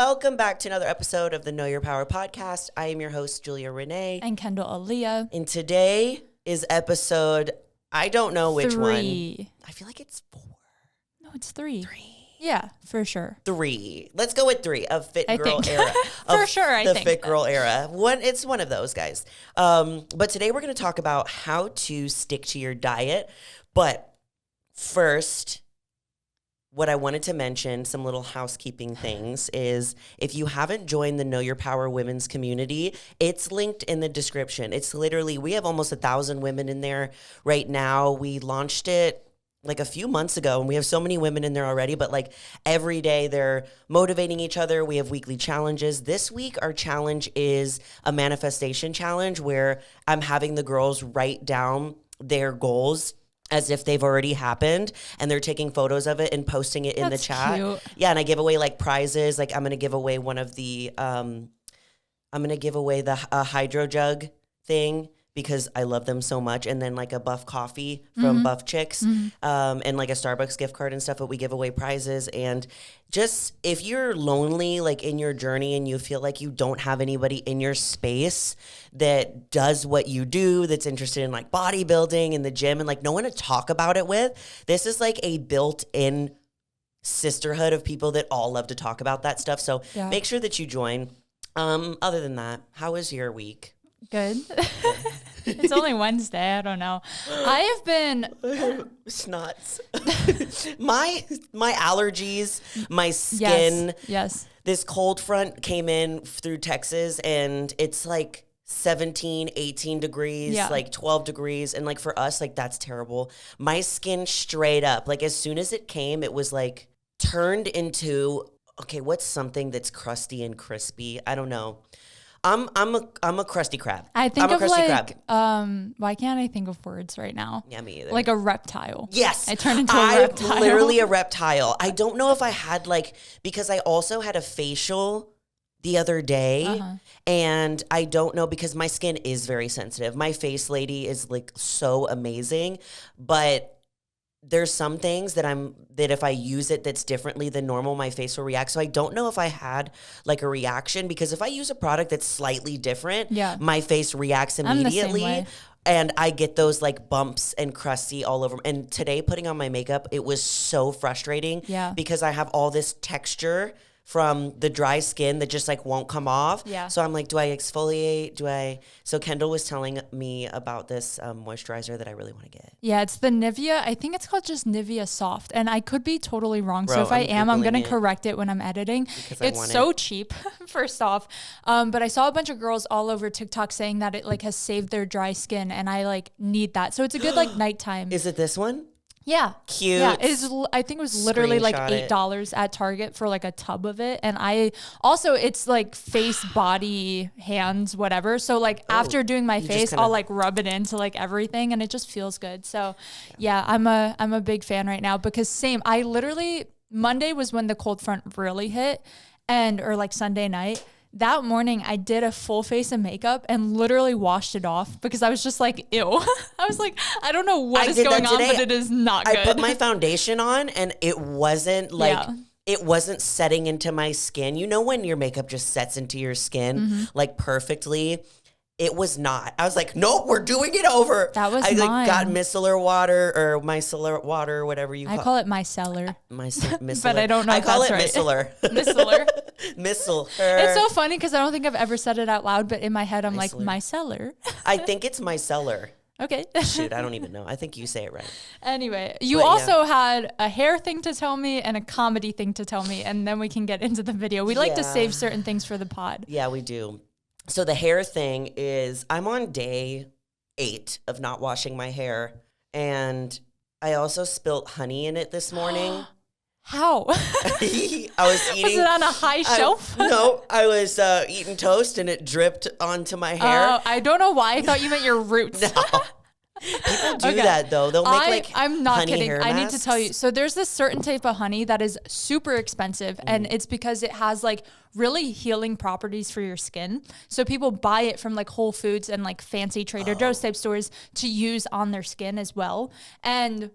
Welcome back to another episode of the Know Your Power podcast. I am your host, Julia Renee. And Kendall Aaliyah. And today is episode, I don't know which 3. one. I feel like it's 4. No, it's 3. 3. Yeah, for sure. 3. Let's go with 3 of Fit Girl think. era. For sure, I think. The Fit Girl era. It's one of those guys. But today we're going to talk about how to stick to your diet. But first, what I wanted to mention, some little housekeeping things, is if you haven't joined the Know Your Power women's community, it's linked in the description. It's literally, we have almost 1,000 women in there right now. We launched it like a few months ago, and we have so many women in there already, but like every day they're motivating each other. We have weekly challenges. This week, our challenge is a manifestation challenge where I'm having the girls write down their goals as if they've already happened, and they're taking photos of it and posting it in the chat. Cute. Yeah, and I give away like prizes. Like I'm going to give away one of the, I'm going to give away the hydro jug thing because I love them so much. And then like a Buff coffee from Buff Chicks, and like a Starbucks gift card and stuff, but we give away prizes. And just if you're lonely, like in your journey, and you feel like you don't have anybody in your space that does what you do, that's interested in like bodybuilding in the gym and like no one to talk about it with, this is like a built-in sisterhood of people that all love to talk about that stuff. So make sure that you join. Other than that, how was your week? Good. It's only Wednesday. I don't know. I have been snots. my allergies, my skin. Yes. This cold front came in through Texas, and it's like 17, 18 degrees, like 12 degrees. And like for us, like that's terrible. My skin straight up, like as soon as it came, it was like turned into, okay, what's something that's crusty and crispy? I don't know. I'm a crusty crab. I think I'm a of crusty like, crab. why can't I think of words right now? Yeah, me either. Like a reptile. Yes. I turned into a reptile. Literally a reptile. I don't know if I had like, because I also had a facial the other day, and I don't know, because my skin is very sensitive. My face lady is like so amazing, but there's some things that if I use it that's differently than normal, my face will react. So I don't know if I had like a reaction, because if I use a product that's slightly different, my face reacts immediately. I'm the same way. And I get those like bumps and crusty all over. And today putting on my makeup, it was so frustrating because I have all this texture from the dry skin that just like won't come off. Yeah. So I'm like, do I exfoliate? So Kendall was telling me about this moisturizer that I really want to get. Yeah, it's the Nivea. I think it's called just Nivea Soft. And I could be totally wrong. Bro, so if I'm going to it. correct it when I'm editing. Because it's so cheap, first off. But I saw a bunch of girls all over TikTok saying that it like has saved their dry skin. And I like need that. So it's a good like nighttime. Is it this one? Yeah. Cute. Yeah. I think it was literally like $8 at Target for like a tub of it. And it's like face, body, hands, whatever. So like after doing my face, I'll like rub it into like everything, and it just feels good. So yeah, I'm a big fan right now, because Monday was when the cold front really hit, or like Sunday night. That morning, I did a full face of makeup and literally washed it off because I was just like, ew. I was like, I don't know what is going on, but it is not good. I put my foundation on, and it wasn't like, it wasn't setting into my skin. You know when your makeup just sets into your skin like perfectly? It was not. I was like, nope, we're doing it over. That was I mine. like got micellar water, whatever you call it. I call it micellar. Micellar. But I don't know if that's right. micellar. Micellar. Micellar. It's so funny because I don't think I've ever said it out loud, but in my head, I'm like, micellar. I think it's micellar. Okay. Shoot, I don't even know. I think you say it right. Anyway, you also had a hair thing to tell me and a comedy thing to tell me, and then we can get into the video. We like to save certain things for the pod. Yeah, we do. So the hair thing is, I'm on day 8 of not washing my hair, and I also spilt honey in it this morning. How? I was eating. Was it on a high shelf? No, I was eating toast, and it dripped onto my hair. I don't know why. I thought you meant your roots. No. People do that though. They'll make I'm not honey kidding. hair I need masks. to tell you. So there's this certain type of honey that is super expensive, and it's because it has like really healing properties for your skin. So people buy it from like Whole Foods and like fancy Trader Joe's type stores to use on their skin as well. And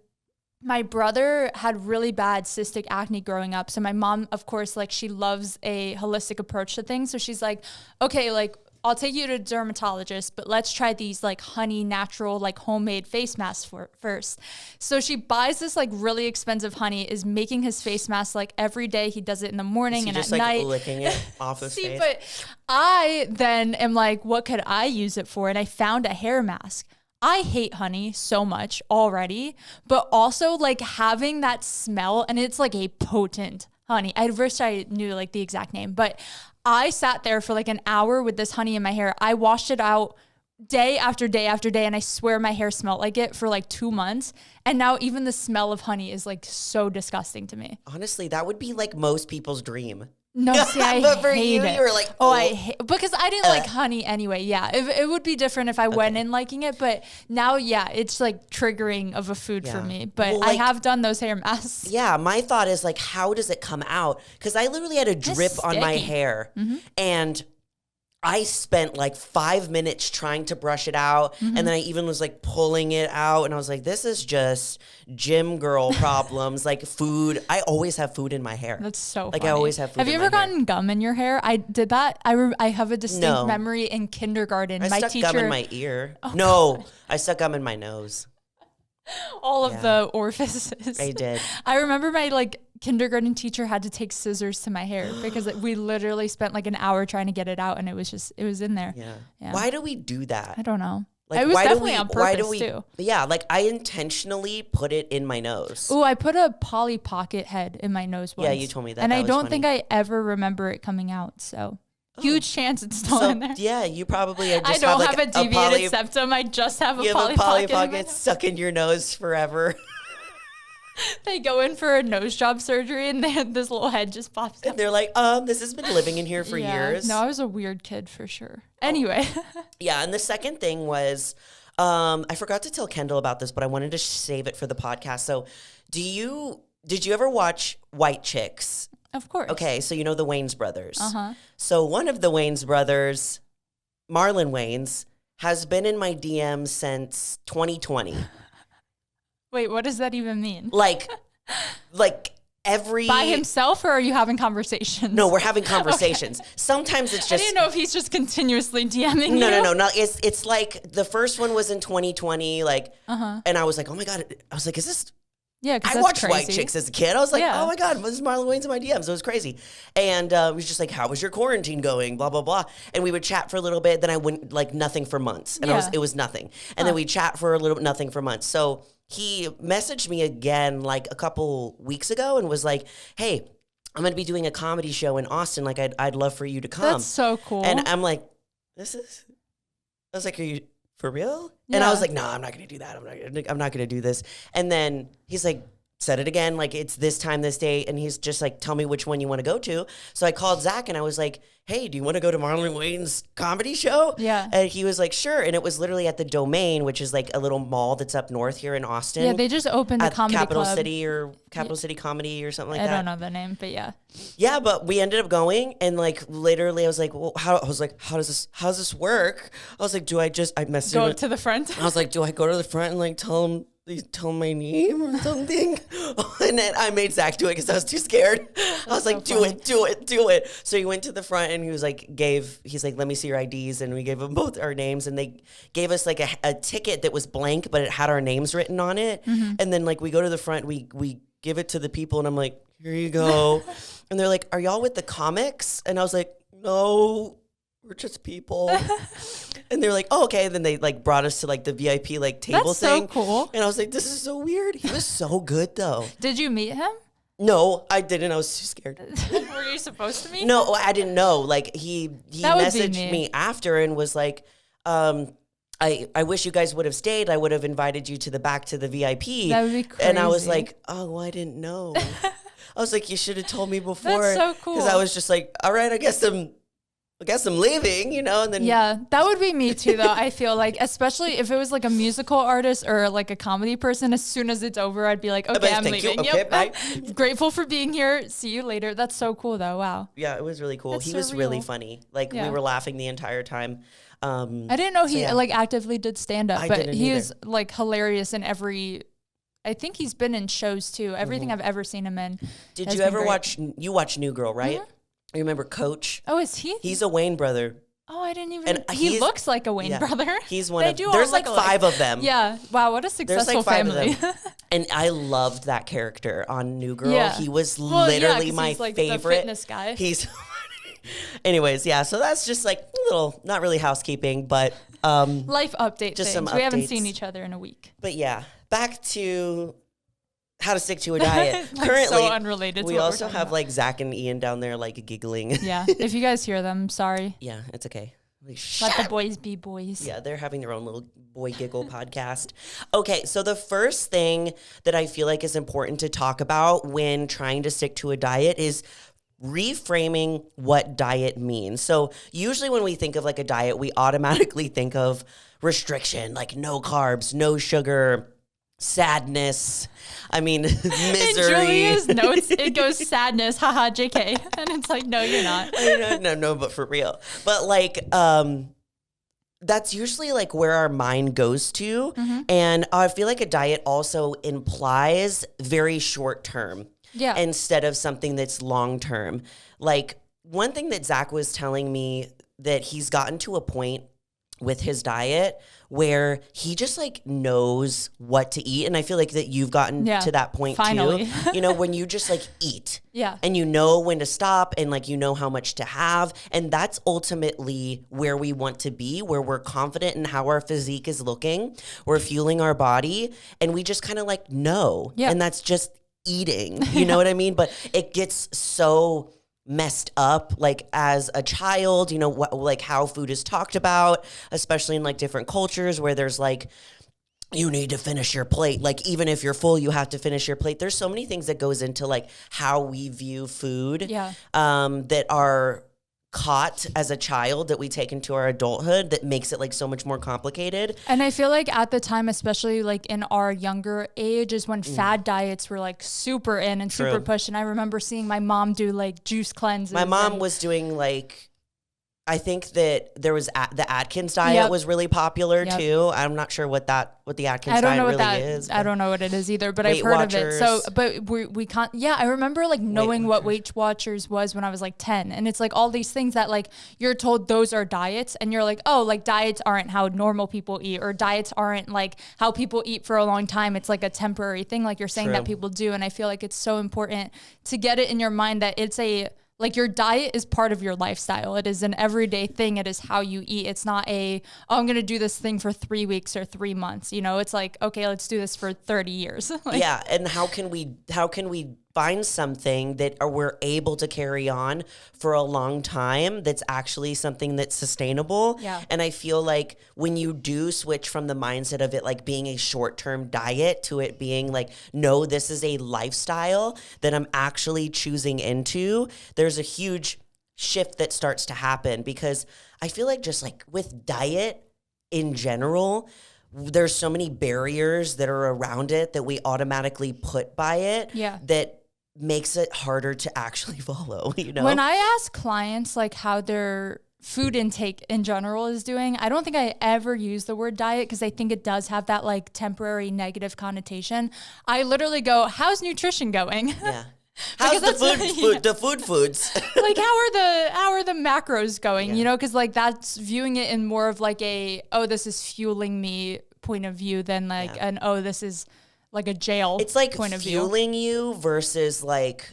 my brother had really bad cystic acne growing up. So my mom, of course, like she loves a holistic approach to things. So she's like, okay, like I'll take you to a dermatologist, but let's try these like honey natural, like homemade face masks first. So she buys this like really expensive honey, is making his face mask like every day. He does it in the morning and just at night. Licking it off his face. But I then am like, what could I use it for? And I found a hair mask. I hate honey so much already, but also like having that smell, and it's like a potent honey. I wish I knew like the exact name, but I sat there for like an hour with this honey in my hair. I washed it out day after day after day, and I swear my hair smelled like it for like 2 months. And now even the smell of honey is like so disgusting to me. Honestly, that would be like most people's dream. No, see, I but for hate it. You were like, because I didn't like honey anyway. Yeah, it would be different if I went in liking it, but now, yeah, it's like triggering of a food for me. But well, like, I have done those hair masks. Yeah, my thought is like, how does it come out? Because I literally had a drip on my hair, and I spent like 5 minutes trying to brush it out. And then I even was like pulling it out. And I was like, this is just gym girl problems. Like food. I always have food in my hair. That's so like funny. I always have food Have you ever gotten gum in your hair? I did that. I have a distinct memory in kindergarten. I stuck gum in my ear. Oh, no, God. I stuck gum in my nose. All of the orifices. I did. I remember my like kindergarten teacher had to take scissors to my hair because we literally spent like an hour trying to get it out, and it was in there. Yeah. Why do we do that? I don't know. Like, it was definitely on purpose too. Yeah, like I intentionally put it in my nose. Oh, I put a Polly Pocket head in my nose once. Yeah, you told me that. And I don't think I ever remember it coming out. So huge chance it's still in there. Yeah, you probably just I don't have a deviated septum. I just have a Polly Pocket stuck in your nose forever. They go in for a nose job surgery, and this little head just pops up. And they're like, this has been living in here for years. No, I was a weird kid for sure. Anyway. Yeah, and the second thing was, I forgot to tell Kendall about this, but I wanted to save it for the podcast. So did you ever watch White Chicks? Of course. Okay, so you know the Wayans brothers. So one of the Wayans brothers, Marlon Wayans, has been in my DMs since 2020. Wait, what does that even mean? Like every... By himself, or are you having conversations? No, we're having conversations. Okay. Sometimes it's just... I didn't know if he's just continuously DMing you. No. It's like the first one was in 2020, like, and I was like, oh my God. I was like, is this... Yeah, I watched White Chicks as a kid. I was like, oh my God, this is Marlon Wayans in my DMs. It was crazy. And it was just like, how was your quarantine going? Blah, blah, blah. And we would chat for a little bit. Then I went like nothing for months. And it was nothing. And then we chat for a little bit, nothing for months. So he messaged me again like a couple weeks ago and was like, hey, I'm going to be doing a comedy show in Austin. Like, I'd love for you to come. That's so cool. And I'm like, I was like, are you for real? Yeah. And I was like, no, I'm not going to do that. I'm not going to do this. And then he's like, said it again, like it's this time, this day. And he's just like, tell me which one you want to go to. So I called Zach and I was like, hey, do you want to go to Marlon Wayans' comedy show? Yeah. And he was like, sure. And it was literally at the Domain, which is like a little mall that's up north here in Austin. Yeah, they just opened a comedy Capital club. City or Capital City Comedy or something like that. I don't know the name, but yeah. Yeah, but we ended up going, and like literally I was like, well, how does this work? I was like, I messaged go to the front? I was like, do I go to the front and like tell him my name or something? And then I made Zach do it because I was too scared. I was like, do it. So he went to the front and he was like, he's like, let me see your IDs. And we gave him both our names, and they gave us like a ticket that was blank, but it had our names written on it. And then like we go to the front, we give it to the people, and I'm like, here you go. And they're like, are y'all with the comics? And I was like, no, we're just people. And they're like, oh, okay. And then they like brought us to like the VIP like table That's thing. So cool. And I was like, this is so weird. He was so good though. Did you meet him? No, I didn't. I was too scared. Were you supposed to meet? No, I didn't know. Like he messaged me after and was like, I wish you guys would have stayed. I would have invited you to the VIP. That would be crazy. And I was like, oh, well, I didn't know. I was like, you should have told me before. That's so cool. Because I was just like, all right, I guess I'm leaving, you know, and then. Yeah, that would be me too, though. I feel like, especially if it was like a musical artist or like a comedy person, as soon as it's over, I'd be like, okay, I'm leaving. Okay, bye. Grateful for being here. See you later. That's so cool, though. Wow. Yeah, it was really cool. That's he surreal. was really funny. Like we were laughing the entire time. I didn't know he like actively did stand up, but he is like hilarious in every I think he's been in shows too. Everything I've ever seen him in. Did you ever watch New Girl, right? You remember Coach? Oh, is he? He's a Wayne brother. Oh, I didn't even. He looks like a Wayne brother. He's one of. There's like 5 of them. Yeah. Wow. What a successful family. And I loved that character on New Girl. Yeah. He was literally my he's like favorite. The fitness guy. He's. Anyways, yeah. So that's just like a little, not really housekeeping, but life update. Just things. Some updates. We haven't seen each other in a week. But yeah, back to how to stick to a diet. Like Currently, so unrelated. We also have like Zach and Ian down there like giggling. Yeah, if you guys hear them, sorry. Yeah, it's okay. Like, let the boys be boys. Yeah, they're having their own little boy giggle podcast. Okay, so the first thing that I feel like is important to talk about when trying to stick to a diet is reframing what diet means. So usually when we think of like a diet, we automatically think of restriction, like no carbs, no sugar, sadness. I mean, misery. In Julia's notes, it goes sadness, haha, JK. And it's like, no, you're not. No, but for real. But like, that's usually like where our mind goes to. And I feel like a diet also implies very short term. Yeah. Instead of something that's long term. Like one thing that Zach was telling me that he's gotten to a point with his diet where he just like knows what to eat. And I feel like that you've gotten to that point finally. Too. You know, when you just like eat. Yeah. And you know when to stop and like you know how much to have. And that's ultimately where we want to be, where we're confident in how our physique is looking. We're fueling our body and we just kind of like know. Yeah. And that's just eating, you know what I mean? But it gets so messed up, like as a child, you know, like how food is talked about, especially in like different cultures where there's like, you need to finish your plate. Like even if you're full, you have to finish your plate. There's so many things that goes into like how we view food that are caught as a child that we take into our adulthood that makes it like so much more complicated. And I feel like at the time, especially like in our younger age, is when fad diets were like super in and super pushed. And I remember seeing my mom do like juice cleanses. My mom was doing like, I think that there was the Atkins diet was really popular too. I'm not sure what the Atkins diet really is. I don't know what it is either, but I've heard of it. So, but we can't. Yeah, I remember like knowing what Weight Watchers was when I was like 10, and it's like all these things that like you're told those are diets, and you're like, oh, like diets aren't how normal people eat, or diets aren't like how people eat for a long time. It's like a temporary thing, like you're saying that people do, and I feel like it's so important to get it in your mind that it's like your diet is part of your lifestyle. It is an everyday thing. It is how you eat. It's not I'm going to do this thing for 3 weeks or 3 months. You know, it's like, okay, let's do this for 30 years. Like, yeah. And how can we find something that we're able to carry on for a long time that's actually something that's sustainable? Yeah. And I feel like when you do switch from the mindset of it like being a short-term diet to it being like, no, this is a lifestyle that I'm actually choosing into, there's a huge shift that starts to happen. Because I feel like just like with diet in general, there's so many barriers that are around it that we automatically put by it that makes it harder to actually follow, you know? When I ask clients like how their food intake in general is doing, I don't think I ever use the word diet because I think it does have that like temporary negative connotation. I literally go, how's nutrition going? Yeah. How's the food foods? Like how are the macros going? You know, because like that's viewing it in more of like this is fueling me point of view than like this is like a jail. It's like point of fueling you versus like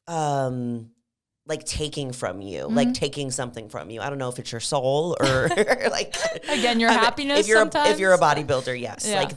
taking from you, like taking something from you. I don't know if it's your soul or like again your happiness. If you're a bodybuilder, yes. Yeah. Like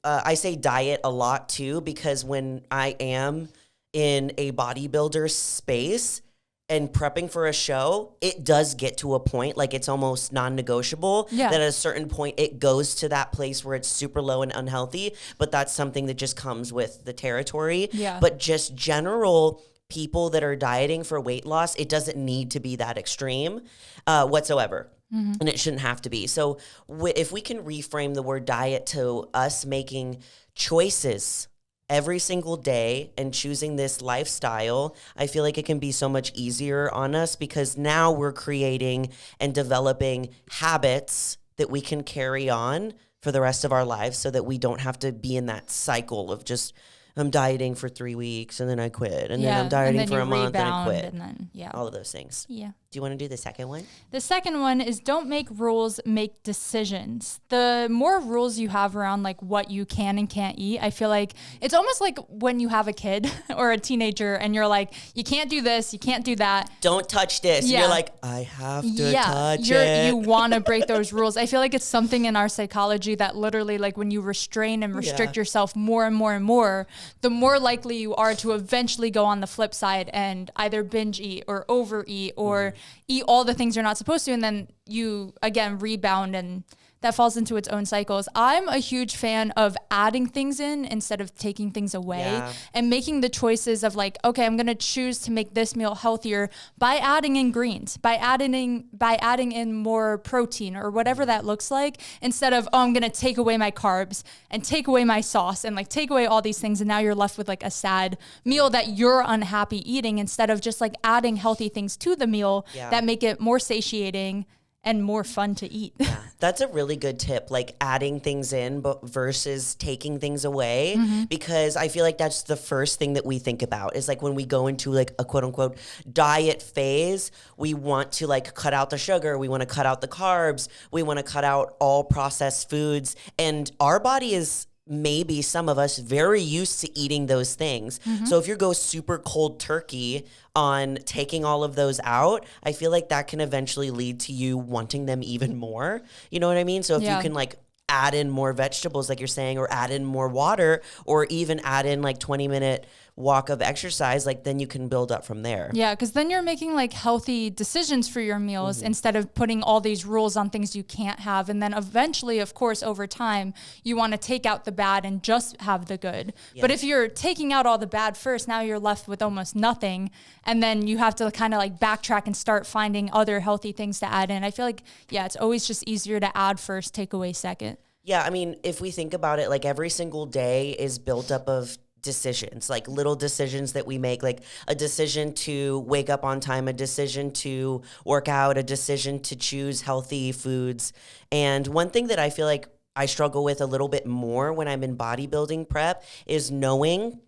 I say diet a lot too, because when I am in a bodybuilder space and prepping for a show, it does get to a point, like it's almost non-negotiable, that at a certain point it goes to that place where it's super low and unhealthy, but that's something that just comes with the territory. Yeah. But just general people that are dieting for weight loss, it doesn't need to be that extreme whatsoever. Mm-hmm. And it shouldn't have to be. So if we can reframe the word diet to us making choices every single day and choosing this lifestyle, I feel like it can be so much easier on us, because now we're creating and developing habits that we can carry on for the rest of our lives so that we don't have to be in that cycle of just, I'm dieting for 3 weeks and then I quit. And then I'm dieting for a month and I quit. And then, all of those things. Yeah. Do you want to do the second one? The second one is don't make rules, make decisions. The more rules you have around like what you can and can't eat, I feel like it's almost like when you have a kid or a teenager and you're like, you can't do this, you can't do that. Don't touch this. Yeah. You're like, I have to touch it. You want to break those rules. I feel like it's something in our psychology that literally like when you restrain and restrict yourself more and more and more, the more likely you are to eventually go on the flip side and either binge eat or overeat or eat all the things you're not supposed to, and then you again rebound, and that falls into its own cycles. I'm a huge fan of adding things in instead of taking things away and making the choices of like, okay, I'm going to choose to make this meal healthier by adding in greens, by adding in more protein or whatever that looks like, instead of, oh, I'm going to take away my carbs and take away my sauce and like take away all these things. And now you're left with like a sad meal that you're unhappy eating, instead of just like adding healthy things to the meal that make it more satiating and more fun to eat. Yeah, that's a really good tip, like adding things in but versus taking things away, because I feel like that's the first thing that we think about is like when we go into like a quote unquote diet phase, we want to like cut out the sugar, we want to cut out the carbs, we want to cut out all processed foods, and our body is maybe some of us very used to eating those things. So if you go super cold turkey on taking all of those out, I feel like that can eventually lead to you wanting them even more. You know what I mean? So if you can like add in more vegetables, like you're saying, or add in more water, or even add in like 20-minute walk of exercise, like then you can build up from there. Yeah, because then you're making like healthy decisions for your meals instead of putting all these rules on things you can't have. And then eventually, of course, over time, you want to take out the bad and just have the good. Yeah. But if you're taking out all the bad first, now you're left with almost nothing. And then you have to kind of like backtrack and start finding other healthy things to add in. I feel like, it's always just easier to add first, take away second. Yeah, I mean, if we think about it, like every single day is built up of decisions, like little decisions that we make, like a decision to wake up on time, a decision to work out, a decision to choose healthy foods. And one thing that I feel like I struggle with a little bit more when I'm in bodybuilding prep is knowing,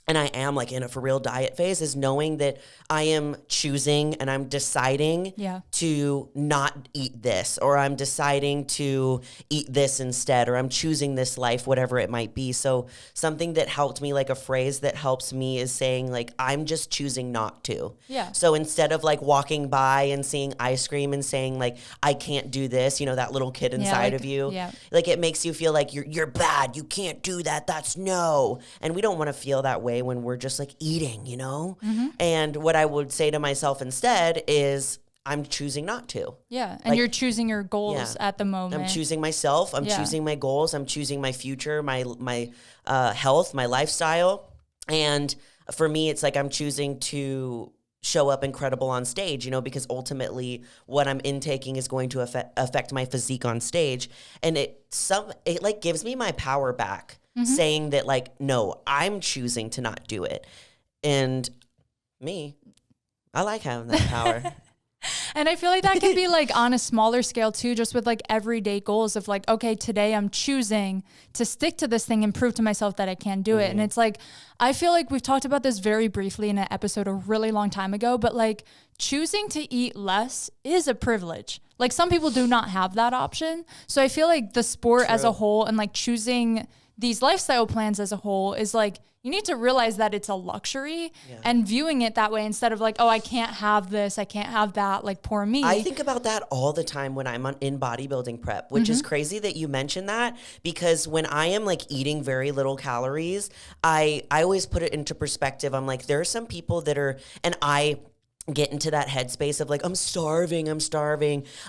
and I am like in a for real diet phase, is knowing that I am choosing and I'm deciding to not eat this, or I'm deciding to eat this instead, or I'm choosing this life, whatever it might be. So something that helped me, like a phrase that helps me, is saying like, I'm just choosing not to. Yeah. So instead of like walking by and seeing ice cream and saying like, I can't do this, you know, that little kid inside of you, like it makes you feel like you're bad. You can't do that. That's no. And we don't want to feel that way when we're just like eating, you know? And what I would say to myself instead is I'm choosing not to. Yeah. And like, you're choosing your goals at the moment. I'm choosing myself. I'm choosing my goals. I'm choosing my future, my health, my lifestyle. And for me, it's like I'm choosing to show up incredible on stage, you know, because ultimately what I'm intaking is going to affect my physique on stage. And it like gives me my power back. Saying that like, no, I'm choosing to not do it. And I like having that power. And I feel like that can be like on a smaller scale too, just with like everyday goals of like, okay, today I'm choosing to stick to this thing and prove to myself that I can do it. And it's like, I feel like we've talked about this very briefly in an episode a really long time ago, but like choosing to eat less is a privilege. Like some people do not have that option. So I feel like the sport as a whole and like choosing these lifestyle plans as a whole is like, you need to realize that it's a luxury and viewing it that way instead of like, oh, I can't have this, I can't have that, like poor me. I think about that all the time when I'm in bodybuilding prep, which is crazy that you mentioned that, because when I am like eating very little calories, I always put it into perspective. I'm like, there are some people that are, and I get into that headspace of like, I'm starving.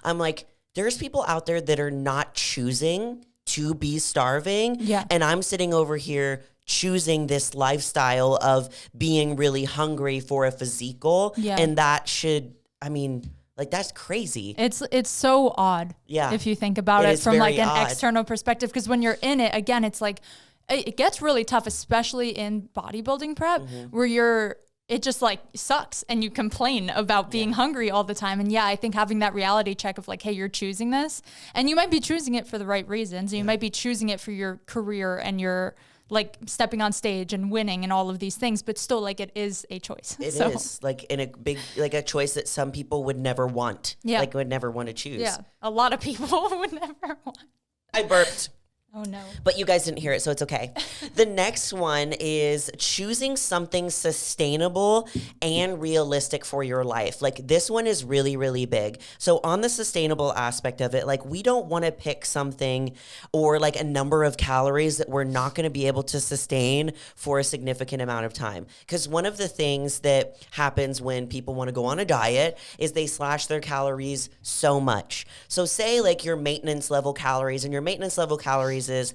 I'm like, there's people out there that are not choosing to be starving. Yeah. And I'm sitting over here choosing this lifestyle of being really hungry for a physique goal. Yeah. And that should, I mean, like that's crazy. It's so odd. Yeah. If you think about it from like an external perspective, because when you're in it, again, it's like, it gets really tough, especially in bodybuilding prep where you're it just like sucks and you complain about being hungry all the time. And yeah, I think having that reality check of like, hey, you're choosing this and you might be choosing it for the right reasons. And you might be choosing it for your career and your like stepping on stage and winning and all of these things, but still like it is a choice. It is like in a big, like a choice that some people would never want. Yeah. Like would never want to choose. Yeah. A lot of people would never want. I burped. Oh no. But you guys didn't hear it, so it's okay. The next one is choosing something sustainable and realistic for your life. Like this one is really, really big. So on the sustainable aspect of it, like we don't want to pick something or like a number of calories that we're not going to be able to sustain for a significant amount of time. Because one of the things that happens when people want to go on a diet is they slash their calories so much. So say like your maintenance level calories, and your maintenance level calories is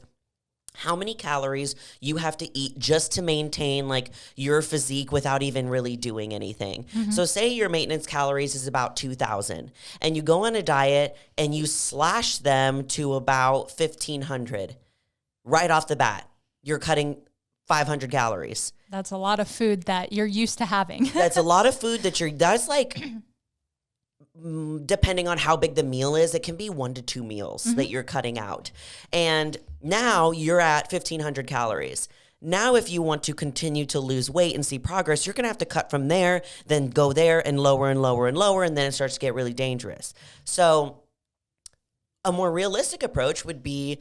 how many calories you have to eat just to maintain like your physique without even really doing anything. So say your maintenance calories is about 2,000 and you go on a diet and you slash them to about 1,500 right off the bat. You're cutting 500 calories. That's a lot of food that you're used to having. That's a lot of food that's like depending on how big the meal is, it can be 1 to 2 meals that you're cutting out. And now you're at 1,500 calories. Now, if you want to continue to lose weight and see progress, you're going to have to cut from there, then go there and lower and lower and lower, and then it starts to get really dangerous. So a more realistic approach would be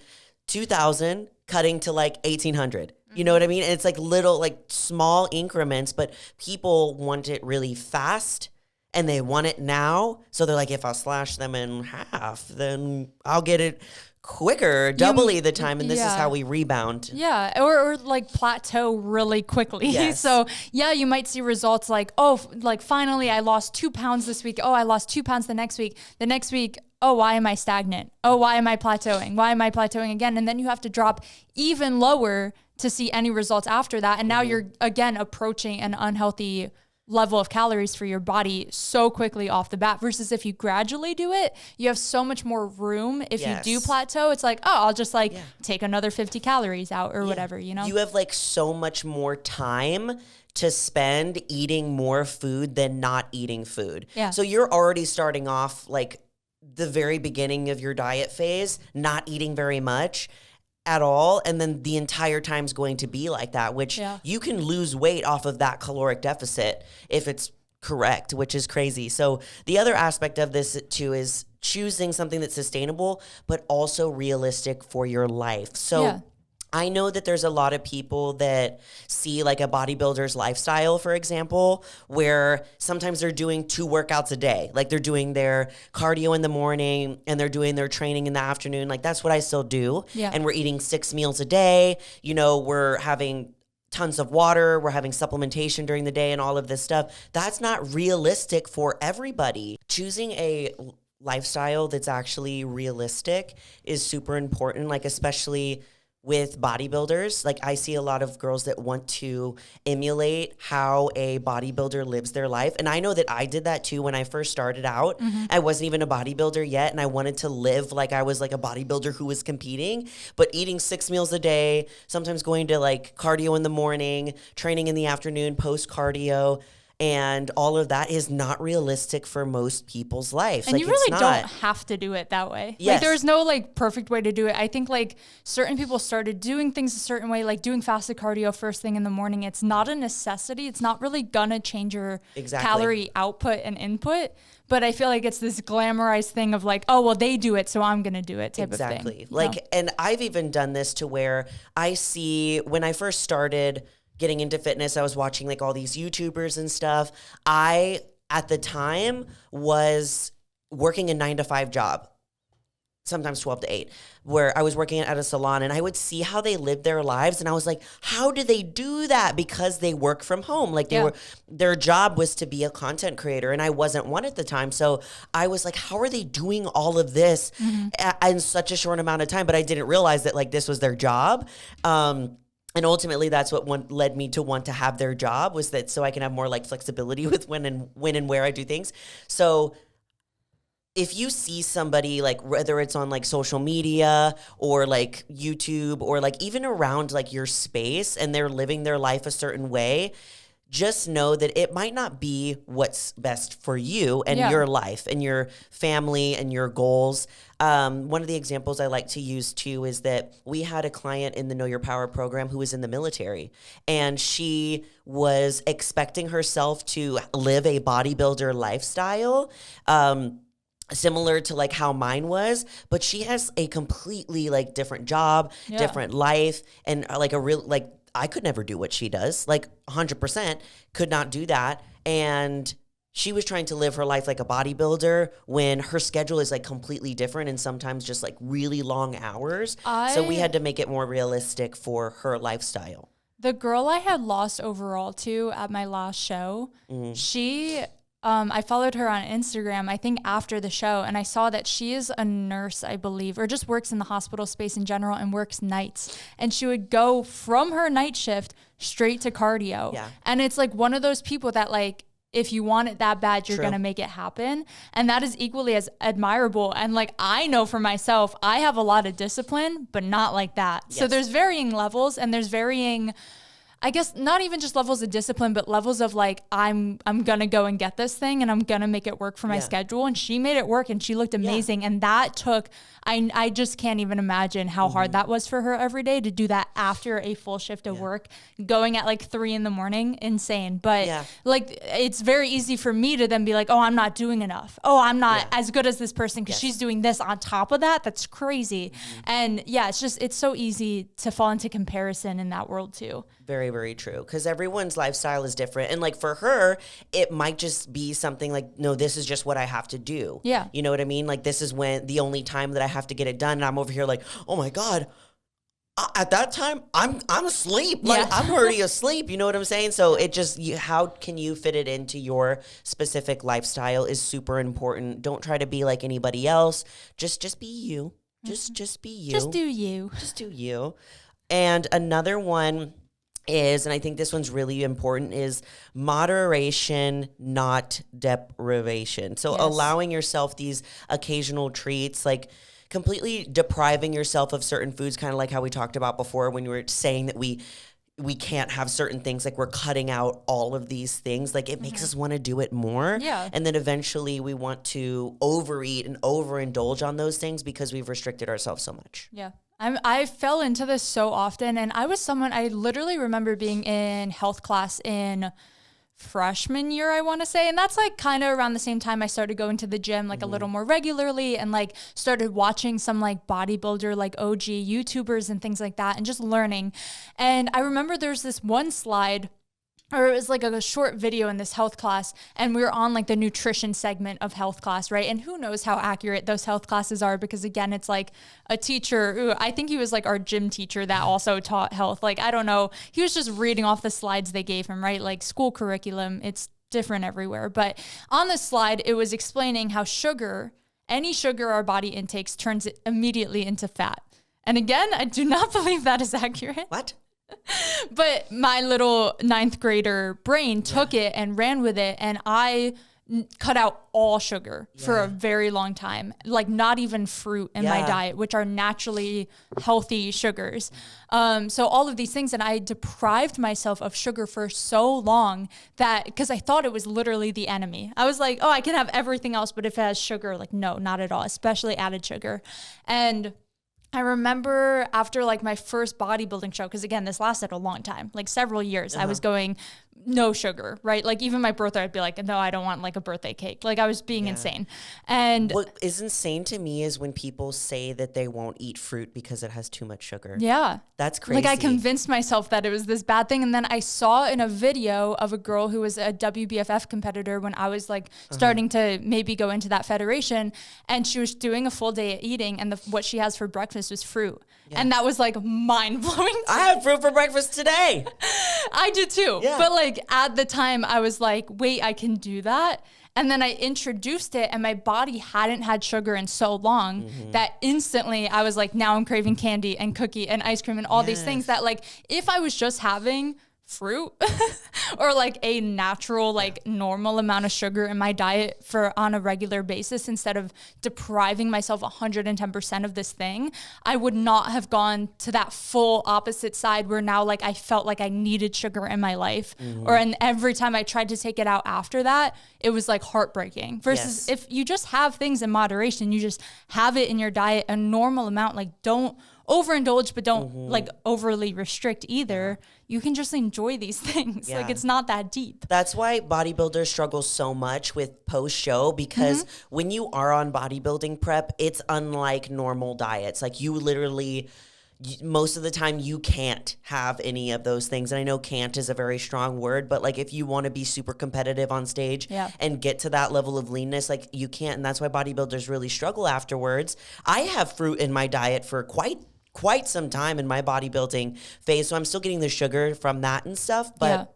2,000 cutting to like 1,800. You know what I mean? And it's like little, like small increments, but people want it really fast. And they want it now. So they're like, if I slash them in half, then I'll get it quicker, doubly the time. And this is how we rebound. Yeah. Or like plateau really quickly. Yes. So yeah, you might see results like, oh, like finally I lost 2 pounds this week. Oh, I lost 2 pounds the next week. The next week, oh, why am I stagnant? Oh, why am I plateauing? Why am I plateauing again? And then you have to drop even lower to see any results after that. And now you're again approaching an unhealthy level of calories for your body so quickly off the bat versus if you gradually do it, you have so much more room. If you do plateau, it's like, oh, I'll just like take another 50 calories out or whatever, you know? You have like so much more time to spend eating more food than not eating food. Yeah. So you're already starting off like the very beginning of your diet phase, not eating very much at all, and then the entire time's going to be like that, which you can lose weight off of that caloric deficit if it's correct, which is crazy. So the other aspect of this too is choosing something that's sustainable but also realistic for your life. So I know that there's a lot of people that see like a bodybuilder's lifestyle, for example, where sometimes they're doing 2 workouts a day. Like they're doing their cardio in the morning and they're doing their training in the afternoon. Like that's what I still do. Yeah. And we're eating 6 meals a day. You know, we're having tons of water. We're having supplementation during the day and all of this stuff. That's not realistic for everybody. Choosing a lifestyle that's actually realistic is super important, like especially with bodybuilders. Like I see a lot of girls that want to emulate how a bodybuilder lives their life. And I know that I did that too when I first started out. I wasn't even a bodybuilder yet. And I wanted to live like I was like a bodybuilder who was competing, but eating 6 meals a day, sometimes going to like cardio in the morning, training in the afternoon, post cardio. And all of that is not realistic for most people's life. And like, you really don't have to do it that way. Yes. Like there's no like perfect way to do it. I think like certain people started doing things a certain way, like doing fasted cardio first thing in the morning. It's not a necessity. It's not really gonna change your calorie output and input. But I feel like it's this glamorized thing of like, oh, well, they do it, so I'm going to do it type of thing. Exactly. Like, and I've even done this to where I see when I first started getting into fitness, I was watching like all these YouTubers and stuff. I, at the time, was working a 9-to-5 job, sometimes 12 to 8, where I was working at a salon and I would see how they lived their lives. And I was like, how do they do that? Because they work from home. Like their job was to be a content creator and I wasn't one at the time. So I was like, how are they doing all of this in such a short amount of time? But I didn't realize that like this was their job. And ultimately, that's what led me to want to have their job, was that so I can have more like flexibility with when and where I do things. So if you see somebody, like whether it's on like social media or like YouTube or like even around like your space, and they're living their life a certain way, just know that it might not be what's best for you and your life and your family and your goals. One of the examples I like to use too is that we had a client in the Know Your Power program who was in the military, and she was expecting herself to live a bodybuilder lifestyle. Similar to like how mine was, but she has a completely like different job, different life, and like a real, like I could never do what she does, like 100% could not do that. And she was trying to live her life like a bodybuilder when her schedule is like completely different and sometimes just like really long hours. So we had to make it more realistic for her lifestyle. The girl I had lost overall to at my last show, she... I followed her on Instagram, I think after the show, and I saw that she is a nurse, I believe, or just works in the hospital space in general and works nights. And she would go from her night shift straight to cardio. Yeah. And it's like one of those people that like, if you want it that bad, you're going to make it happen. And that is equally as admirable. And like, I know for myself, I have a lot of discipline, but not like that. Yes. So there's varying levels and there's varying... I guess not even just levels of discipline, but levels of like, I'm going to go and get this thing and I'm going to make it work for my schedule. And she made it work and she looked amazing. And that took, I just can't even imagine how hard that was for her every day to do that after a full shift of work, going at like 3 a.m, insane. But like, it's very easy for me to then be like, oh, I'm not doing enough. Oh, I'm not as good as this person because she's doing this on top of that. That's crazy. And it's so easy to fall into comparison in that world too. Very, very true. Because everyone's lifestyle is different. And like for her, it might just be something like, no, this is just what I have to do. Yeah. You know what I mean? Like this is when the only time that I have to get it done. And I'm over here like, oh my God, at that time, I'm asleep. Like I'm already asleep. You know what I'm saying? So it just, how can you fit it into your specific lifestyle is super important. Don't try to be like anybody else. Just be you. Just be you. Just do you. Just do you. And another one is, and I think this one's really important, is moderation, not deprivation. So allowing yourself these occasional treats, like completely depriving yourself of certain foods, kind of like how we talked about before when we were saying that we can't have certain things, like we're cutting out all of these things. Like it makes us want to do it more. Yeah. And then eventually we want to overeat and overindulge on those things because we've restricted ourselves so much. Yeah. I fell into this so often, and I was someone, I literally remember being in health class in freshman year, I want to say, and that's like kind of around the same time I started going to the gym like a little more regularly and like started watching some like bodybuilder like OG YouTubers and things like that and just learning. And I remember there's this one slide, or it was like a short video in this health class, and we were on like the nutrition segment of health class, right? And who knows how accurate those health classes are, because again, it's like a teacher, I think he was like our gym teacher that also taught health. Like, I don't know. He was just reading off the slides they gave him, right? Like school curriculum, it's different everywhere. But on the slide, it was explaining how any sugar our body intakes turns it immediately into fat. And again, I do not believe that is accurate. What? But my little 9th grader brain took it and ran with it, and I cut out all sugar for a very long time, like not even fruit in my diet, which are naturally healthy sugars. So all of these things, and I deprived myself of sugar for so long that, because I thought it was literally the enemy. I was like, oh, I can have everything else, but if it has sugar, like no, not at all, especially added sugar. And I remember after like my first bodybuilding show, because again, this lasted a long time, like several years, I was going no sugar, right? Like even my birthday, I'd be like, no, I don't want like a birthday cake. Like I was being insane. And what is insane to me is when people say that they won't eat fruit because it has too much sugar. Yeah. That's crazy. Like I convinced myself that it was this bad thing. And then I saw in a video of a girl who was a WBFF competitor when I was like starting to maybe go into that federation, and she was doing a full day of eating, and what she has for breakfast was fruit. Yeah. And that was like mind blowing. I had fruit for breakfast today. I did too. Yeah. But like at the time I was like, wait, I can do that. And then I introduced it, and my body hadn't had sugar in so long that instantly I was like, now I'm craving candy and cookie and ice cream and all these things that like, if I was just having fruit or like a natural, like normal amount of sugar in my diet for on a regular basis, instead of depriving myself 110% of this thing, I would not have gone to that full opposite side where now like I felt like I needed sugar in my life. And every time I tried to take it out after that, it was like heartbreaking. Versus if you just have things in moderation, you just have it in your diet a normal amount, like don't overindulge, but don't like overly restrict either. You can just enjoy these things. Like it's not that deep. That's why bodybuilders struggle so much with post-show, because when you are on bodybuilding prep, it's unlike normal diets. Like you literally, most of the time you can't have any of those things. And I know can't is a very strong word, but like if you want to be super competitive on stage and get to that level of leanness, like you can't. And that's why bodybuilders really struggle afterwards. I have fruit in my diet for quite some time in my bodybuilding phase, so I'm still getting the sugar from that and stuff. But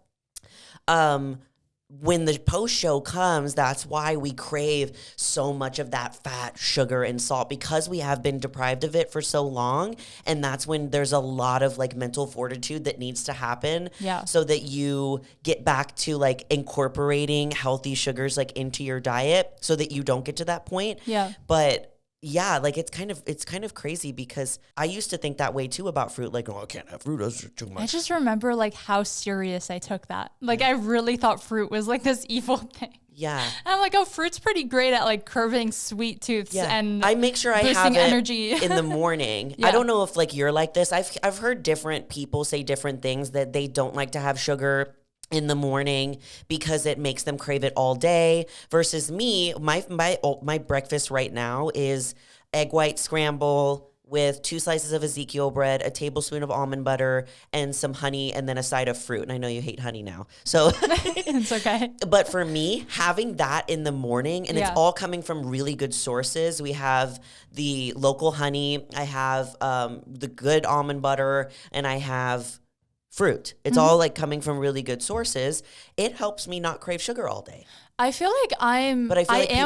when the post-show comes, that's why we crave so much of that fat, sugar, and salt, because we have been deprived of it for so long. And that's when there's a lot of like mental fortitude that needs to happen so that you get back to like incorporating healthy sugars like into your diet so that you don't get to that point. But yeah, like it's kind of crazy, because I used to think that way too about fruit. Like, oh, I can't have fruit, that's too much. I just remember like how serious I took that. Like I really thought fruit was like this evil thing. Yeah. And I'm like, oh, fruit's pretty great at like curbing sweet tooths and I make sure I have it energy in the morning. I don't know if like you're like this. I've heard different people say different things, that they don't like to have sugar in the morning because it makes them crave it all day. Versus me, my breakfast right now is egg white scramble with 2 slices of Ezekiel bread, a tablespoon of almond butter, and some honey, and then a side of fruit. And I know you hate honey now, so it's okay. But for me, having that in the morning, and it's all coming from really good sources. We have the local honey, I have the good almond butter, and I have fruit. It's all like coming from really good sources. It helps me not crave sugar all day. I feel like I am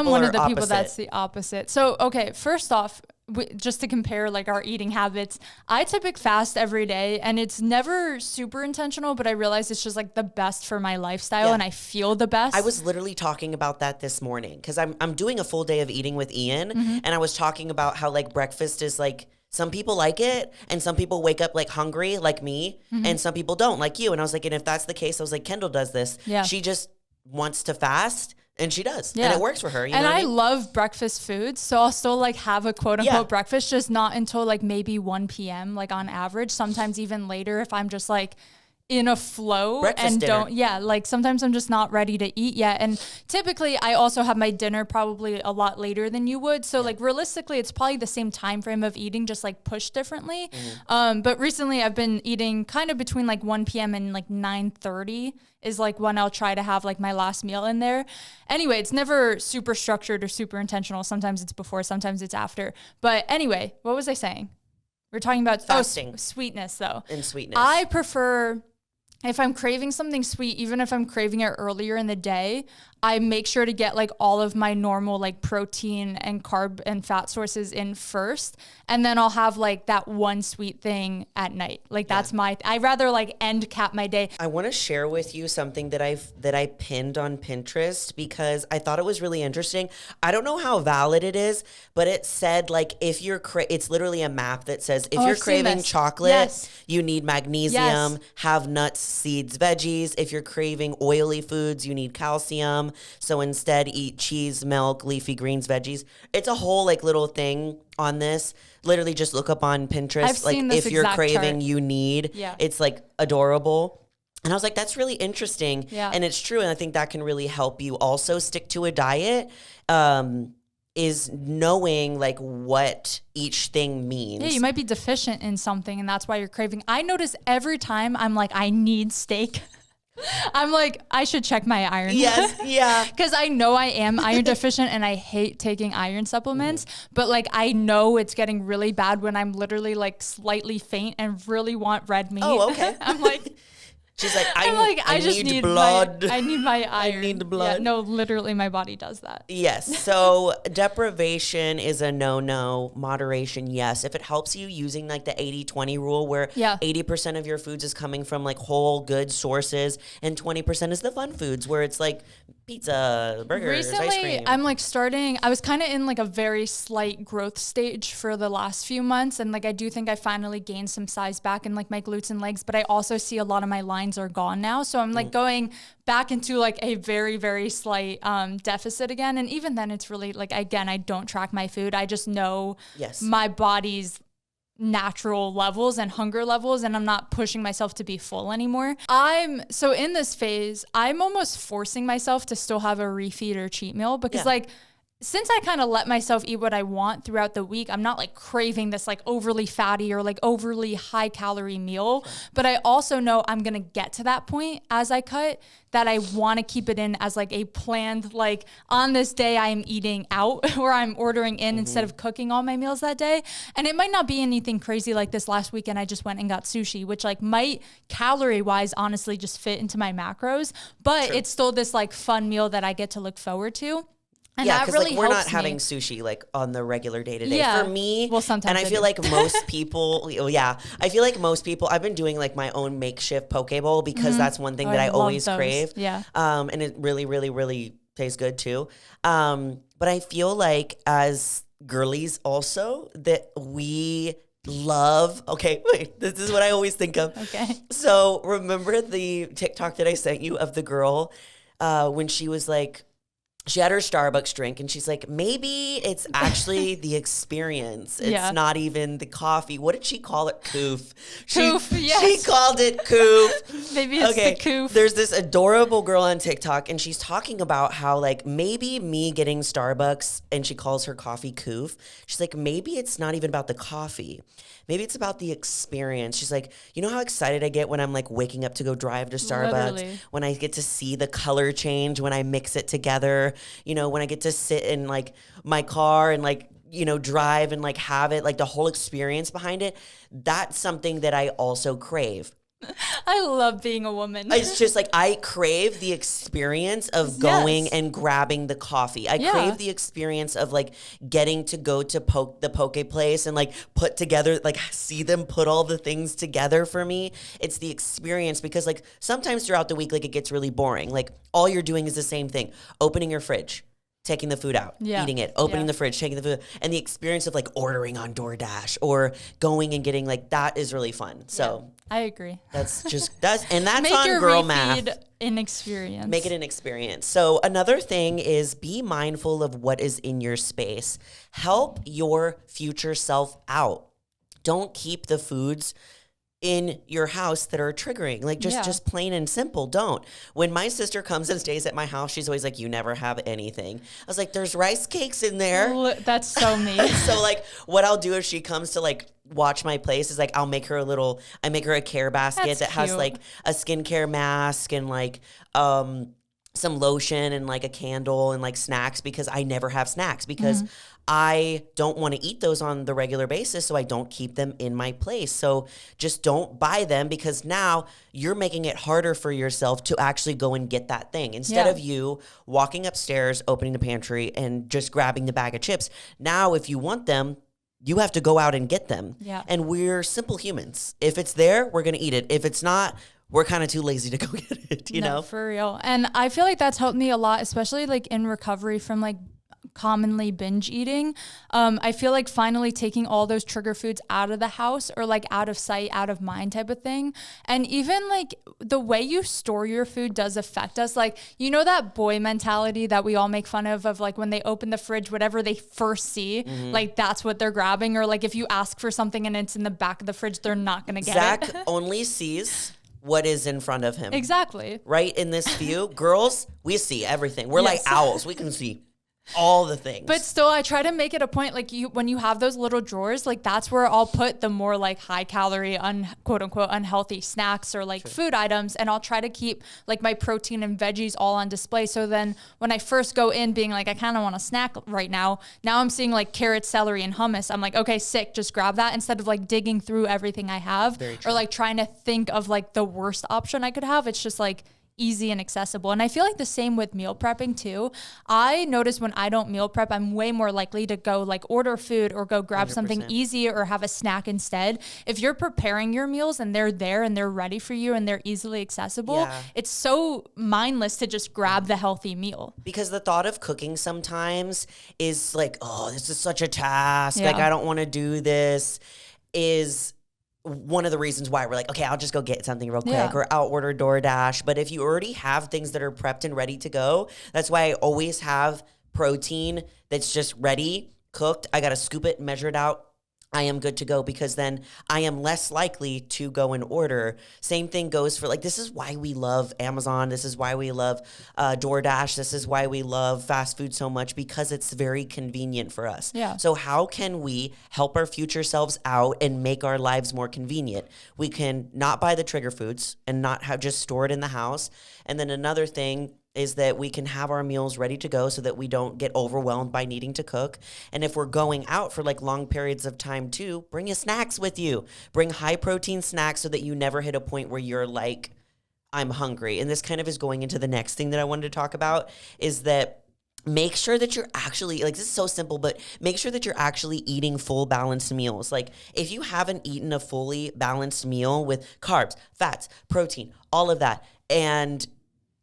one of the people that's the opposite. So, okay, first off, just to compare like our eating habits, I typically fast every day, and it's never super intentional, but I realize it's just like the best for my lifestyle and I feel the best. I was literally talking about that this morning because I'm doing a full day of eating with Ian, and I was talking about how like breakfast is like, some people like it, and some people wake up like hungry like me, and some people don't like you. And I was like, and if that's the case, I was like, Kendall does this. She just wants to fast, and she does. And it works for her. You know what I mean? Love breakfast foods, so I'll still like have a quote unquote breakfast, just not until like maybe 1 p.m. like on average. Sometimes even later if I'm just like in a flow breakfast and dinner. like sometimes I'm just not ready to eat yet. And typically I also have my dinner probably a lot later than you would. So like realistically, it's probably the same time frame of eating, just like pushed differently. But recently I've been eating kind of between like 1 p.m. and like 9:30 is like when I'll try to have like my last meal in there. Anyway, it's never super structured or super intentional. Sometimes it's before, sometimes it's after. But anyway, what was I saying? We're talking about fasting. Sweetness though. And sweetness. I prefer, if I'm craving something sweet, even if I'm craving it earlier in the day, I make sure to get like all of my normal like protein and carb and fat sources in first. And then I'll have like that one sweet thing at night. Like that's I rather like end cap my day. I want to share with you something that I pinned on Pinterest because I thought it was really interesting. I don't know how valid it is, but it said like if you're, it's literally a map that says if you're craving chocolate, you need magnesium, have nuts, seeds, veggies. If you're craving oily foods, you need calcium. So instead eat cheese, milk, leafy greens, veggies. It's a whole like little thing on this. Literally just look up on Pinterest. I've like seen this if you're craving, chart. you need. It's like adorable. And I was like, that's really interesting. And it's true. And I think that can really help you also stick to a diet. Is knowing like what each thing means. Yeah, you might be deficient in something and that's why you're craving. I notice every time I'm like, I need steak. I'm like, I should check my iron. Because I know I am iron deficient and I hate taking iron supplements. But like, I know it's getting really bad when I'm literally like slightly faint and really want red meat. Oh, okay. I'm like, She's like, I just need blood. I need my iron. I need blood. Yeah, no, literally my body does that. Yes. So deprivation is a no-no. Moderation, yes. If it helps you using like the 80-20 rule where 80% of your foods is coming from like whole good sources and 20% is the fun foods where it's like pizza, burgers, ice cream. I'm like I was kind of in like a very slight growth stage for the last few months. And like, I do think I finally gained some size back in like my glutes and legs, but I also see a lot of my lines are gone now. So I'm like going back into like a very, very slight deficit again. And even then it's really like, again, I don't track my food. I just know my body's natural levels and hunger levels, and I'm not pushing myself to be full anymore. So in this phase, I'm almost forcing myself to still have a refeed or cheat meal because like, since I kind of let myself eat what I want throughout the week, I'm not like craving this like overly fatty or like overly high calorie meal. But I also know I'm going to get to that point as I cut that I want to keep it in as like a planned, like on this day I am eating out or I'm ordering in instead of cooking all my meals that day. And it might not be anything crazy like this last weekend. I just went and got sushi, which like might calorie wise honestly just fit into my macros, but it's still this like fun meal that I get to look forward to. And yeah, because really like, we're not having sushi like on the regular day to day. For me, sometimes and I feel like most people, I feel like most people, I've been doing like my own makeshift poke bowl because that's one thing that I always crave. Yeah. And it really, really, really tastes good too. But I feel like as girlies also that we love, this is what I always think of. Okay. So remember the TikTok that I sent you of the girl when she was like, she had her Starbucks drink and she's like, maybe it's actually the experience. It's not even the coffee. What did she call it? Coof. She called it coof. Maybe it's the coof. There's this adorable girl on TikTok and she's talking about how like maybe me getting Starbucks and she calls her coffee coof. She's like, maybe it's not even about the coffee. Maybe it's about the experience. She's like, you know how excited I get when I'm like waking up to go drive to Starbucks, Literally. when I get to see the color change, when I mix it together, you know, when I get to sit in like my car and like, you know, drive and like have it, like the whole experience behind it. That's something that I also crave. I love being a woman. It's just like I crave the experience of going and grabbing the coffee. I crave the experience of like getting to go to the poke place and like put together, like see them put all the things together for me. It's the experience because like sometimes throughout the week, like it gets really boring. Like all you're doing is the same thing, opening your fridge, taking the food out, eating it, opening the fridge, taking the food, and the experience of like ordering on DoorDash or going and getting like that is really fun. So I agree. That's on your girl refeed math. An experience. Make it an experience. So another thing is be mindful of what is in your space. Help your future self out. Don't keep the foods in your house that are triggering. Like just plain and simple. Don't. When my sister comes and stays at my house, she's always like, you never have anything. I was like, there's rice cakes in there. That's so me. So like what I'll do if she comes to like watch my place is like I make her a care basket that has like a skincare mask and like some lotion and like a candle and like snacks because I never have snacks because I don't want to eat those on the regular basis, so I don't keep them in my place. So just don't buy them because now you're making it harder for yourself to actually go and get that thing. Instead of you walking upstairs, opening the pantry and just grabbing the bag of chips. Now, if you want them, you have to go out and get them. Yeah. And we're simple humans. If it's there, we're going to eat it. If it's not, we're kind of too lazy to go get it, you know? For real. And I feel like that's helped me a lot, especially like in recovery from like commonly binge eating. I feel like finally taking all those trigger foods out of the house or like out of sight, out of mind type of thing. And even like the way you store your food does affect us. Like, you know, that boy mentality that we all make fun of like when they open the fridge, whatever they first see, like that's what they're grabbing. Or like if you ask for something and it's in the back of the fridge, they're not going to get it. Zach only sees what is in front of him. Exactly. Right? In this view, girls, we see everything. We're like owls. We can see all the things. But still, I try to make it a point, like when you have those little drawers, like that's where I'll put the more like high calorie, quote unquote, unhealthy snacks or like food items. And I'll try to keep like my protein and veggies all on display. So then when I first go in being like, I kind of want a snack right now I'm seeing like carrots, celery, and hummus. I'm like, okay, sick, just grab that instead of like digging through everything I have or like trying to think of like the worst option I could have. It's just like easy and accessible. And I feel like the same with meal prepping too. I notice when I don't meal prep, I'm way more likely to go like order food or go grab 100%. Something easy or have a snack instead. If you're preparing your meals and they're there and they're ready for you and they're easily accessible, it's so mindless to just grab the healthy meal. Because the thought of cooking sometimes is like, oh, this is such a task. Like, I don't want to do this, is one of the reasons why we're like, okay, I'll just go get something real quick or I'll order DoorDash. But if you already have things that are prepped and ready to go, that's why I always have protein that's just ready, cooked. I got to scoop it, measure it out. I am good to go, because then I am less likely to go and order. Same thing goes for like, this is why we love Amazon. This is why we love DoorDash. This is why we love fast food so much, because it's very convenient for us. Yeah. So how can we help our future selves out and make our lives more convenient? We can not buy the trigger foods and not have just store it in the house. And then another thing is that we can have our meals ready to go so that we don't get overwhelmed by needing to cook. And if we're going out for like long periods of time too, bring your snacks with you. Bring high protein snacks so that you never hit a point where you're like, I'm hungry. And this kind of is going into the next thing that I wanted to talk about, is that make sure that you're actually, like, this is so simple, but make sure that you're actually eating full balanced meals. Like, if you haven't eaten a fully balanced meal with carbs, fats, protein, all of that, and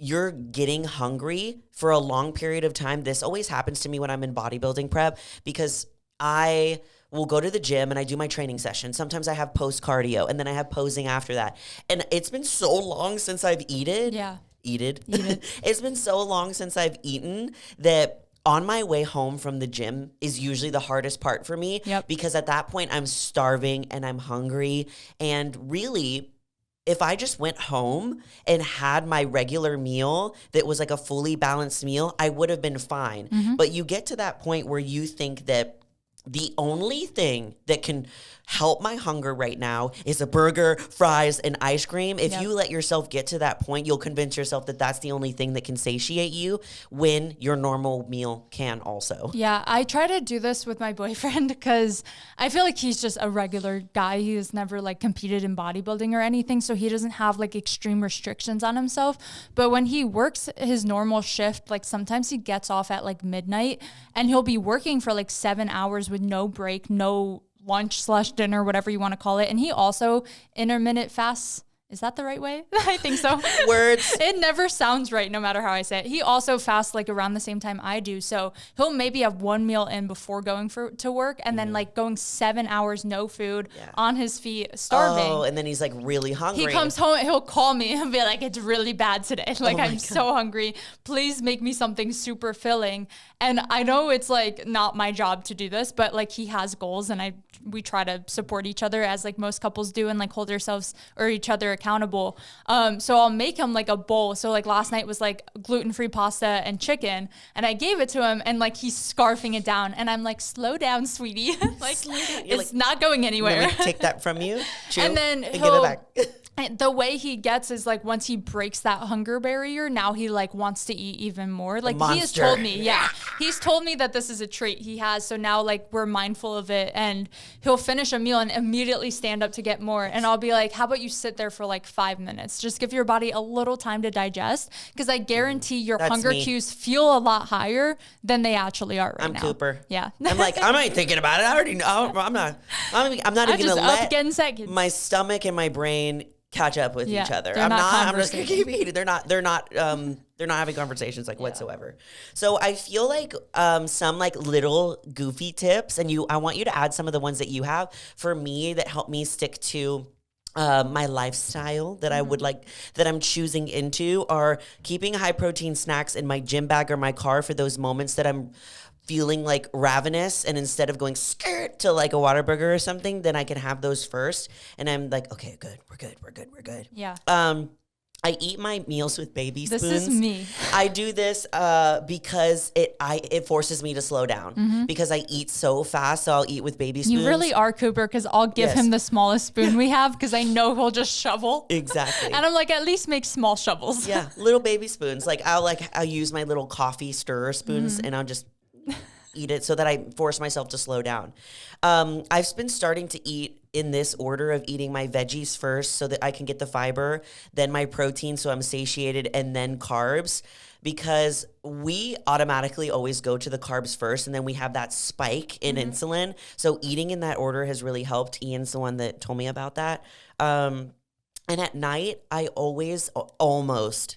you're getting hungry for a long period of time. This always happens to me when I'm in bodybuilding prep, because I will go to the gym and I do my training session. Sometimes I have post cardio and then I have posing after that. And it's been so long since I've eaten. It's been so long since I've eaten that on my way home from the gym is usually the hardest part for me, because at that point I'm starving and I'm hungry. And really, if I just went home and had my regular meal that was like a fully balanced meal, I would have been fine. Mm-hmm. But you get to that point where you think that the only thing that can help my hunger right now is a burger, fries, and ice cream. If you let yourself get to that point, you'll convince yourself that that's the only thing that can satiate you, when your normal meal can also. Yeah, I try to do this with my boyfriend because I feel like he's just a regular guy. He has never like competed in bodybuilding or anything, so he doesn't have like extreme restrictions on himself. But when he works his normal shift, like sometimes he gets off at like midnight and he'll be working for like 7 hours with no break, no lunch/dinner, whatever you want to call it. And he also intermittent fasts. Is that the right way? I think so. Words. It never sounds right no matter how I say it. He also fasts like around the same time I do. So he'll maybe have one meal in before going to work, and then like going 7 hours no food on his feet, starving. Oh, and then he's like really hungry. He comes home, he'll call me and be like, it's really bad today. Like, I'm so hungry. Please make me something super filling. And I know it's like not my job to do this, but like he has goals, and we try to support each other as like most couples do, and like hold ourselves or each other accountable. So I'll make him like a bowl. So like last night was like gluten-free pasta and chicken, and I gave it to him, and like he's scarfing it down, and I'm like, slow down, sweetie. Like it's like, not going anywhere. Let me take that from you, chew, and then give it back. The way he gets is like once he breaks that hunger barrier, now he like wants to eat even more. Like he has told me, he's told me that this is a trait he has. So now like we're mindful of it, and he'll finish a meal and immediately stand up to get more. And I'll be like, how about you sit there for like 5 minutes? Just give your body a little time to digest, because I guarantee your hunger cues feel a lot higher than they actually are right now. I'm Cooper. Yeah. I'm like, I'm not thinking about it. I already know. I'm not even going to let my stomach and my brain catch up with each other. I'm just gonna keep eating. They're not having conversations like whatsoever. So I feel like some like little goofy tips, and I want you to add some of the ones that you have for me that help me stick to my lifestyle that I would like, that I'm choosing into, are keeping high protein snacks in my gym bag or my car for those moments that I'm feeling like ravenous, and instead of going skirt to like a Whataburger or something, then I can have those first, and I'm like, okay, good, we're good. Yeah. I eat my meals with baby spoons. This is me. I do this because it forces me to slow down because I eat so fast. So I'll eat with baby spoons. You really are, Cooper, because I'll give him the smallest spoon we have because I know he'll just shovel. Exactly. And I'm like, at least make small shovels. Yeah, little baby spoons. Like I'll use my little coffee stirrer spoons and I'll just eat it so that I force myself to slow down. I've been starting to eat in this order of eating my veggies first so that I can get the fiber, then my protein so I'm satiated, and then carbs, because we automatically always go to the carbs first and then we have that spike in insulin. So eating in that order has really helped. Ian's the one that told me about that. And at night, I always almost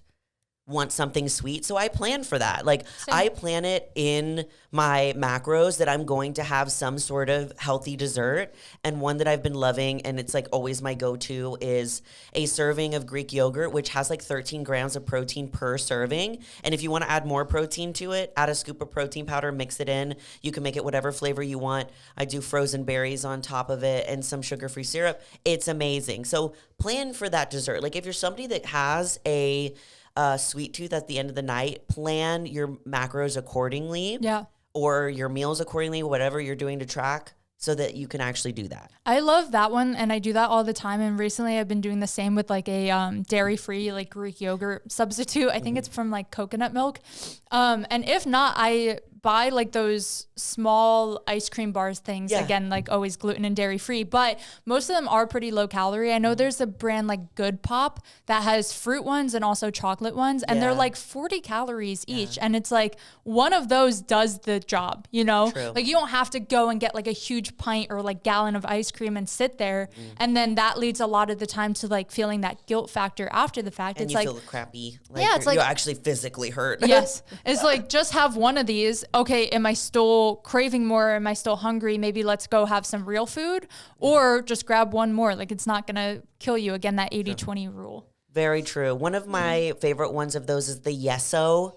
want something sweet. So I plan for that. Like I plan it in my macros that I'm going to have some sort of healthy dessert. And one that I've been loving, and it's like always my go-to, is a serving of Greek yogurt, which has like 13 grams of protein per serving. And if you want to add more protein to it, add a scoop of protein powder, mix it in. You can make it whatever flavor you want. I do frozen berries on top of it and some sugar-free syrup. It's amazing. So plan for that dessert. Like if you're somebody that has a sweet tooth at the end of the night, plan your macros accordingly. Yeah. Or your meals accordingly, whatever you're doing to track, so that you can actually do that. I love that one, and I do that all the time. And recently I've been doing the same with like a dairy-free like Greek yogurt substitute. I think it's from like coconut milk. And if not, I buy like those small ice cream bars things. Yeah. Again, like always gluten and dairy free, but most of them are pretty low calorie. I know there's a brand like Good Pop that has fruit ones and also chocolate ones, and they're like 40 calories each. And it's like one of those does the job, you know? True. Like you don't have to go and get like a huge pint or like gallon of ice cream and sit there. And then that leads a lot of the time to like feeling that guilt factor after the fact. And it's you like, feel crappy. Like yeah, it's like you're actually physically hurt. Yes. It's like, just have one of these. Okay, am I still craving more? Am I still hungry? Maybe let's go have some real food, or just grab one more. Like it's not going to kill you. Again, that 80-20 rule. Very true. One of my favorite ones of those is the Yeso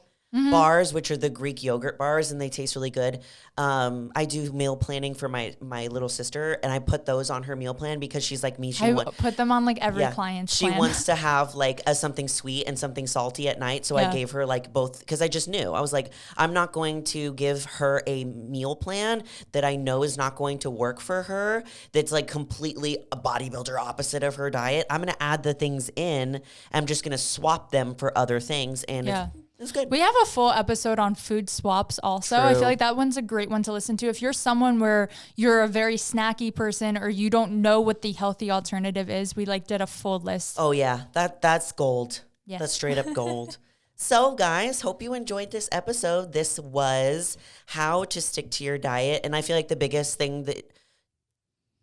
bars, which are the Greek yogurt bars, and they taste really good. I do meal planning for my little sister, and I put those on her meal plan because she's like me. I put them on like every client's She plan. wants to have like something sweet and something salty at night. So I gave her like both, because I just knew. I was like, I'm not going to give her a meal plan that I know is not going to work for her, that's like completely a bodybuilder opposite of her diet. I'm going to add the things in. I'm just going to swap them for other things. And it's good. We have a full episode on food swaps also. True. I feel like that one's a great one to listen to. If you're someone where you're a very snacky person or you don't know what the healthy alternative is, we like did a full list. Oh yeah, that's gold. Yes. That's straight up gold. So guys, hope you enjoyed this episode. This was how to stick to your diet. And I feel like the biggest thing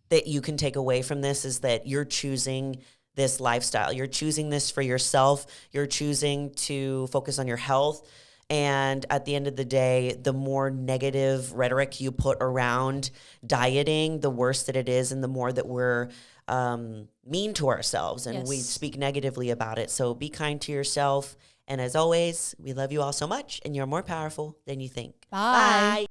that you can take away from this is that you're choosing this lifestyle. You're choosing this for yourself. You're choosing to focus on your health. And at the end of the day, the more negative rhetoric you put around dieting, the worse that it is, and the more that we're mean to ourselves and we speak negatively about it. So be kind to yourself. And as always, we love you all so much, and you're more powerful than you think. Bye. Bye.